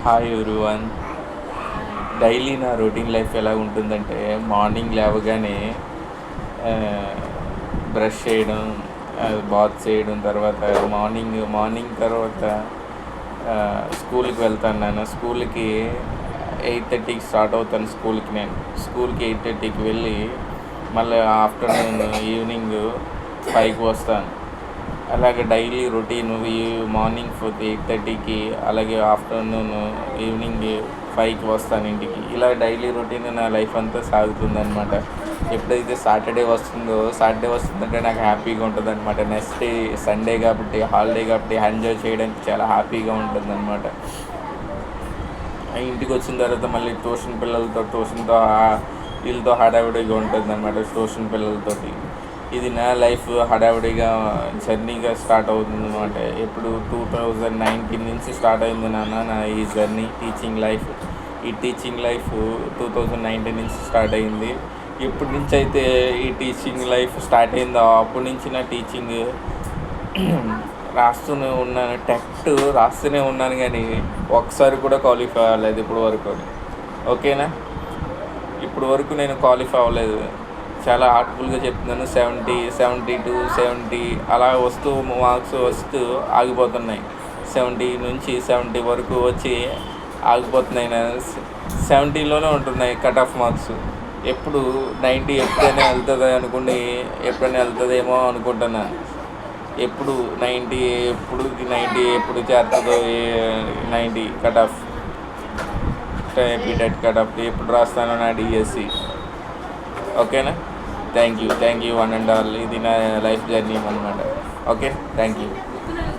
Hi everyone. Daily నా routine life ఎలా ఉంటుందంటే, మార్నింగ్ లేవగానే బ్రష్ చేయడం, బాత్ చేయడం, తర్వాత మార్నింగ్ తర్వాత స్కూల్కి వెళ్తాను. నేను స్కూల్కి 8:30కి స్టార్ట్ అవుతాను. స్కూల్కి 8:30కి వెళ్ళి మళ్ళీ ఆఫ్టర్నూన్ ఈవినింగ్ 5కి వస్తాను. అలాగే డైలీ రొటీన్ మార్నింగ్ 8:30కి, అలాగే ఆఫ్టర్నూన్ ఈవినింగ్ 5కి వస్తాను ఇంటికి. ఇలా డైలీ రొటీన్ నా లైఫ్ అంతా సాగుతుందన్నమాట. ఎప్పుడైతే సాటర్డే వస్తుందంటే నాకు హ్యాపీగా ఉంటుందన్నమాట. నెక్స్ట్ డే సండే కాబట్టి, హాలిడే కాబట్టి ఎంజాయ్ చేయడానికి చాలా హ్యాపీగా ఉంటుందన్నమాట. ఇంటికి వచ్చిన తర్వాత మళ్ళీ ట్యూషన్తో వీళ్ళతో హడావిడిగా ఉంటుందన్నమాట. ట్యూషన్ పిల్లలతోటి ఇది నా లైఫ్ హడావిడిగా జర్నీగా స్టార్ట్ అవుతుంది అన్నమాట. ఎప్పుడు 2019 నుంచి స్టార్ట్ అయింది నా ఈ జర్నీ, టీచింగ్ లైఫ్ 2019 నుంచి స్టార్ట్ అయింది. ఎప్పటి నుంచి అయితే ఈ టీచింగ్ లైఫ్ స్టార్ట్ అయిందో అప్పటి నుంచి నా టీచింగ్ రాస్తూనే ఉన్నాను కానీ ఒకసారి కూడా క్వాలిఫై అవ్వలేదు ఇప్పుడు వరకు. ఓకేనా, ఇప్పుడు వరకు నేను క్వాలిఫై అవ్వలేదు. చాలా హార్ట్ఫుల్గా చెప్తున్నాను. 70, 72, 70 అలా మార్క్స్ వస్తూ ఆగిపోతున్నాయి. 70 నుంచి 70 వరకు వచ్చి ఆగిపోతున్నాయి. 70లోనే ఉంటున్నాయి కట్ ఆఫ్ మార్క్స్. ఎప్పుడు 90 ఎప్పుడైనా వెళ్తుందేమో అనుకుంటున్నాను. ఎప్పుడు 90 ఎప్పుడు చేరుతుందో, 90 cut off repeated cut off ఎప్పుడు రాస్తానో నా డిఎస్సి. ఓకేనా, thank you one and all. ఇది నా లైఫ్ జర్నీ అన్నమాట. Okay, thank you.